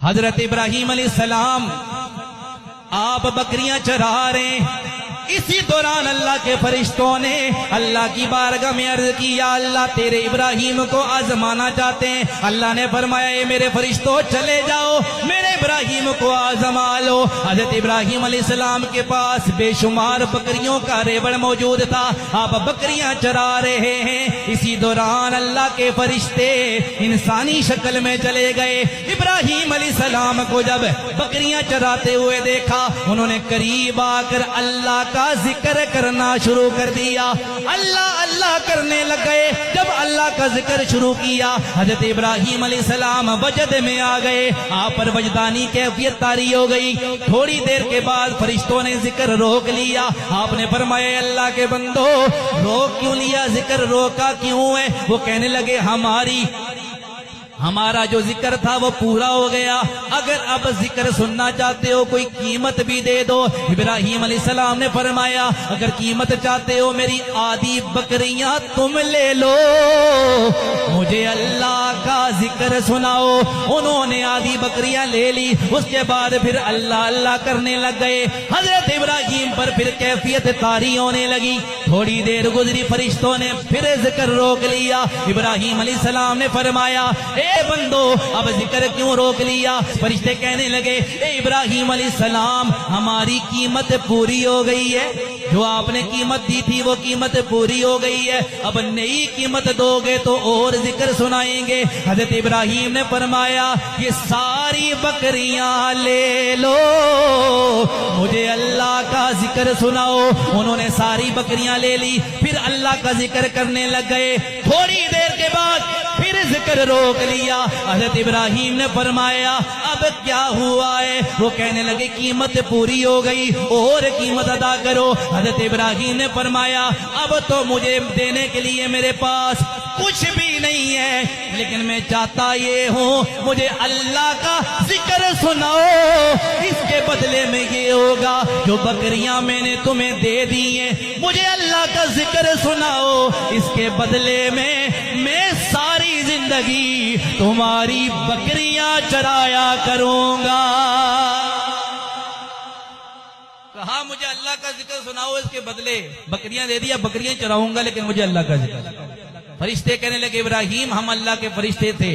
हजरत इब्राहीम अलैहिस्सलाम आप बकरियां चरा रहे। इसी दौरान अल्लाह के फरिश्तों ने अल्लाह की बारगाह में अर्ज किया, अल्लाह तेरे इब्राहीम को आजमाना चाहते हैं। अल्लाह ने फरमाया, ए मेरे फरिश्तों चले जाओ, मेरे इब्राहीम को आजमा लो। हजरत इब्राहीम अलैहिस्सलाम के पास बेशुमार बकरियों का रेबड़ मौजूद था। आप बकरियां चरा रहे हैं। इसी दौरान अल्लाह के फरिश्ते इंसानी शक्ल में चले गए। इब्राहीम अलैहिस्सलाम को जब बकरियां चराते हुए देखा, उन्होंने करीब आकर अल्लाह का जिक्र करना शुरू कर दिया। अल्लाह अल्लाह करने लग गए। जब अल्लाह का जिक्र शुरू किया, हजरत इब्राहीम अलैहिस्सलाम वजद में आ गए। आप पर वजदानी कैफियत तारी हो गई। थोड़ी देर के बाद फरिश्तों ने जिक्र रोक लिया। आपने फरमाया, अल्लाह के बंदो रोक क्यों लिया, जिक्र रोका क्यों है? वो कहने लगे, हमारा जो जिक्र था वो पूरा हो गया। अगर अब जिक्र सुनना चाहते हो कोई कीमत भी दे दो। इब्राहीम अलैहिस्सलाम ने फरमाया, अगर कीमत चाहते हो मेरी आधी बकरियां तुम ले लो, मुझे अल्लाह का जिक्र सुनाओ। उन्होंने आधी बकरियां ले ली। उसके बाद फिर अल्लाह अल्लाह करने लग गए। हजरत इब्राहीम पर फिर कैफियत तारी होने लगी। थोड़ी देर गुजरी, फरिश्तों ने फिर जिक्र रोक लिया। इब्राहीम अलैहिस्सलाम ने फरमाया, ए बंदो अब जिक्र क्यों रोक लिया? फरिश्ते कहने लगे, ए इब्राहीम अलैहिस्सलाम हमारी कीमत पूरी हो गई है। जो आपने कीमत दी थी वो कीमत पूरी हो गई है। अब नई कीमत दोगे तो और जिक्र सुनाएंगे। हजरत इब्राहीम ने फरमाया, ये सारी बकरियां ले लो, मुझे अल्लाह का जिक्र सुनाओ। उन्होंने सारी बकरियां ले ली। फिर अल्लाह का जिक्र करने लग गए। थोड़ी देर के बाद फिर जिक्र रोक लिया। हजरत इब्राहीम ने फरमाया, अब क्या हुआ है? वो कहने लगे, कीमत पूरी हो गई, और कीमत अदा करो। हजरत इब्राहीम ने फरमाया, अब तो मुझे देने के लिए मेरे पास कुछ भी नहीं है, लेकिन मैं चाहता ये हूँ, मुझे अल्लाह का जिक्र सुनाओ। इसके बदले में ये होगा, जो बकरियां मैंने तुम्हें दे दी हैं, मुझे अल्लाह का जिक्र सुनाओ। इसके बदले में मैं सारी जिंदगी तुम्हारी बकरियां चराया करूंगा। कहा, मुझे अल्लाह का जिक्र सुनाओ, इसके बदले बकरियां दे दिया, बकरियां चराऊंगा, लेकिन मुझे अल्लाह का जिक्र। फरिश्ते कहने लगे, इब्राहीम हम अल्लाह के फरिश्ते थे,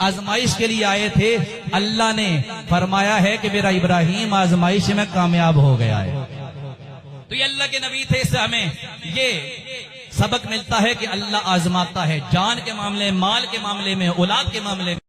आजमाइश के लिए आए थे। अल्लाह ने फरमाया है कि मेरा इब्राहीम आजमाइश में कामयाब हो गया है। तो ये अल्लाह के नबी थे। इससे हमें ये सबक मिलता है कि अल्लाह आजमाता है, जान के मामले, माल के मामले में, औलाद के मामले में।